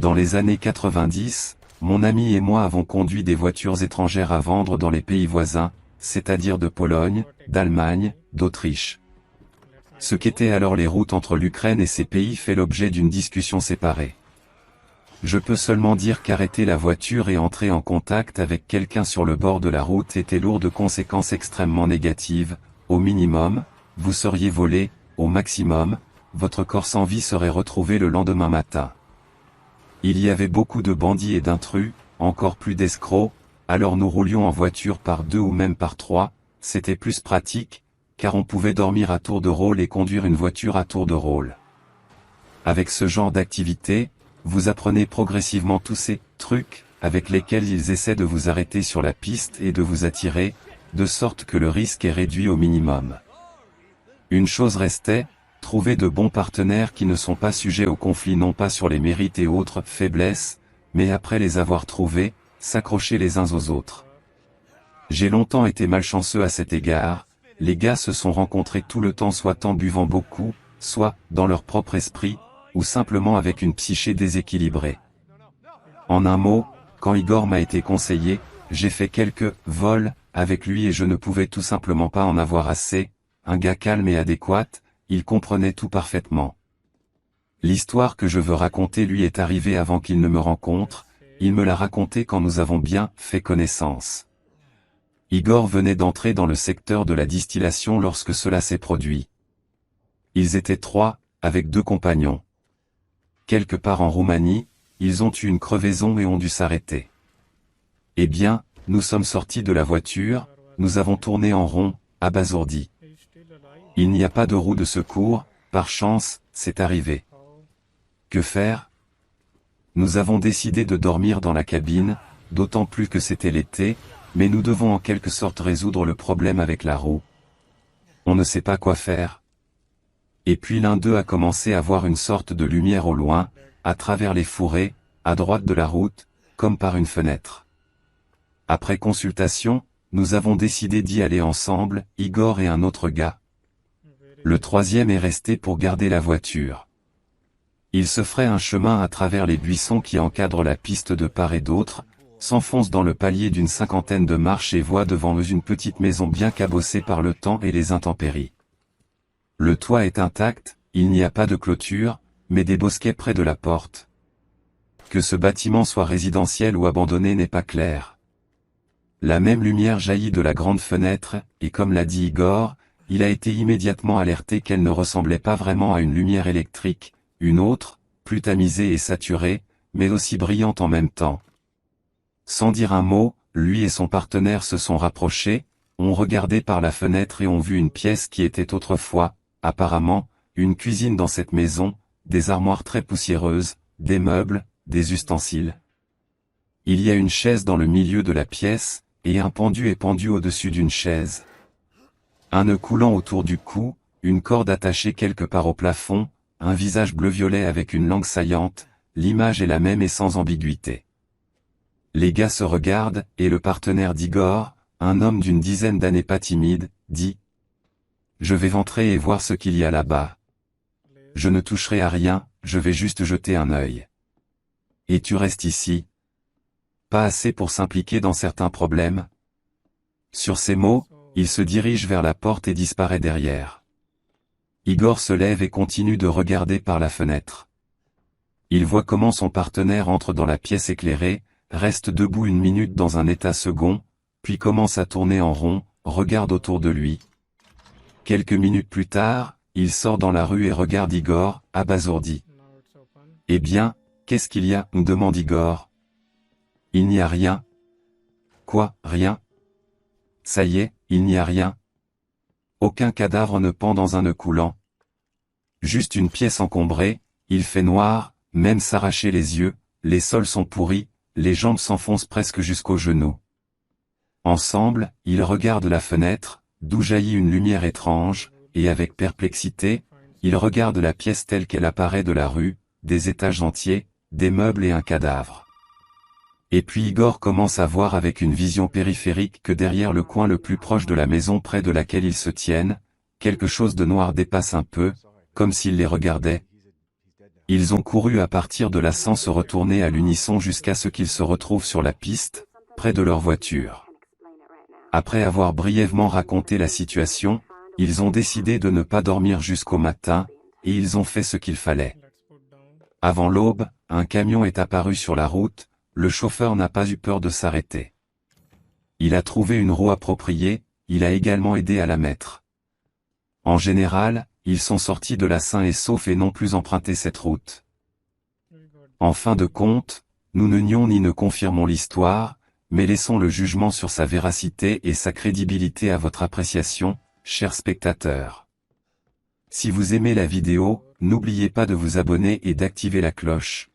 Dans les années 90, mon ami et moi avons conduit des voitures étrangères à vendre dans les pays voisins, c'est-à-dire de Pologne, d'Allemagne, d'Autriche. Ce qu'étaient alors les routes entre l'Ukraine et ces pays fait l'objet d'une discussion séparée. Je peux seulement dire qu'arrêter la voiture et entrer en contact avec quelqu'un sur le bord de la route était lourd de conséquences extrêmement négatives. Au minimum, vous seriez volé, au maximum, votre corps sans vie serait retrouvé le lendemain matin. Il y avait beaucoup de bandits et d'intrus, encore plus d'escrocs, alors nous roulions en voiture par 2 ou même par 3, c'était plus pratique, car on pouvait dormir à tour de rôle et conduire une voiture à tour de rôle. Avec ce genre d'activité, vous apprenez progressivement tous ces trucs, avec lesquels ils essaient de vous arrêter sur la piste et de vous attirer, de sorte que le risque est réduit au minimum. Une chose restait, trouver de bons partenaires qui ne sont pas sujets au conflit non pas sur les mérites et autres faiblesses, mais après les avoir trouvés, s'accrocher les uns aux autres. J'ai longtemps été malchanceux à cet égard, les gars se sont rencontrés tout le temps soit en buvant beaucoup, soit, dans leur propre esprit, ou simplement avec une psyché déséquilibrée. En un mot, quand Igor m'a été conseillé, j'ai fait quelques vols avec lui et je ne pouvais tout simplement pas en avoir assez, un gars calme et adéquat, il comprenait tout parfaitement. L'histoire que je veux raconter lui est arrivée avant qu'il ne me rencontre, il me l'a racontée quand nous avons bien fait connaissance. Igor venait d'entrer dans le secteur de la distillation lorsque cela s'est produit. Ils étaient 3, avec 2 compagnons. Quelque part en Roumanie, ils ont eu une crevaison et ont dû s'arrêter. Eh bien, nous sommes sortis de la voiture, nous avons tourné en rond, abasourdis. Il n'y a pas de roue de secours, par chance, c'est arrivé. Que faire? Nous avons décidé de dormir dans la cabine, d'autant plus que c'était l'été, mais nous devons en quelque sorte résoudre le problème avec la roue. On ne sait pas quoi faire. Et puis l'un d'eux a commencé à voir une sorte de lumière au loin, à travers les fourrés, à droite de la route, comme par une fenêtre. Après consultation, nous avons décidé d'y aller ensemble, Igor et un autre gars. Le troisième est resté pour garder la voiture. Il se ferait un chemin à travers les buissons qui encadrent la piste de part et d'autre, s'enfonce dans le palier d'une 50aine de marches et voit devant eux une petite maison bien cabossée par le temps et les intempéries. Le toit est intact, il n'y a pas de clôture, mais des bosquets près de la porte. Que ce bâtiment soit résidentiel ou abandonné n'est pas clair. La même lumière jaillit de la grande fenêtre, et comme l'a dit Igor, il a été immédiatement alerté qu'elle ne ressemblait pas vraiment à une lumière électrique, une autre, plus tamisée et saturée, mais aussi brillante en même temps. Sans dire un mot, lui et son partenaire se sont rapprochés, ont regardé par la fenêtre et ont vu une pièce qui était autrefois, apparemment, une cuisine dans cette maison, des armoires très poussiéreuses, des meubles, des ustensiles. Il y a une chaise dans le milieu de la pièce, et un pendu est pendu au-dessus d'une chaise. Un nœud coulant autour du cou, une corde attachée quelque part au plafond, un visage bleu-violet avec une langue saillante, l'image est la même et sans ambiguïté. Les gars se regardent, et le partenaire d'Igor, un homme d'une dizaine d'années pas timide, dit « Je vais entrer et voir ce qu'il y a là-bas. Je ne toucherai à rien, je vais juste jeter un œil. Et tu restes ici. Pas assez pour s'impliquer dans certains problèmes. » Sur ces mots, il se dirige vers la porte et disparaît derrière. Igor se lève et continue de regarder par la fenêtre. Il voit comment son partenaire entre dans la pièce éclairée, reste debout une minute dans un état second, puis commence à tourner en rond, regarde autour de lui. Quelques minutes plus tard, il sort dans la rue et regarde Igor, abasourdi. « Eh bien, qu'est-ce qu'il y a ?» demande Igor. « Il n'y a rien. »« Quoi, rien ? » ?»« Ça y est, il n'y a rien. Aucun cadavre ne pend dans un nœud coulant. Juste une pièce encombrée, il fait noir, même s'arracher les yeux, les sols sont pourris, les jambes s'enfoncent presque jusqu'aux genoux. » Ensemble, ils regardent la fenêtre, d'où jaillit une lumière étrange, et avec perplexité, ils regardent la pièce telle qu'elle apparaît de la rue, des étages entiers, des meubles et un cadavre. Et puis Igor commence à voir avec une vision périphérique que derrière le coin le plus proche de la maison près de laquelle ils se tiennent, quelque chose de noir dépasse un peu, comme s'il les regardait. Ils ont couru à partir de là sans se retourner à l'unisson jusqu'à ce qu'ils se retrouvent sur la piste, près de leur voiture. Après avoir brièvement raconté la situation, ils ont décidé de ne pas dormir jusqu'au matin, et ils ont fait ce qu'il fallait. Avant l'aube, un camion est apparu sur la route, le chauffeur n'a pas eu peur de s'arrêter. Il a trouvé une roue appropriée, il a également aidé à la mettre. En général, ils sont sortis de là sains et saufs et n'ont plus emprunté cette route. En fin de compte, nous ne nions ni ne confirmons l'histoire, mais laissons le jugement sur sa véracité et sa crédibilité à votre appréciation, chers spectateurs. Si vous aimez la vidéo, n'oubliez pas de vous abonner et d'activer la cloche.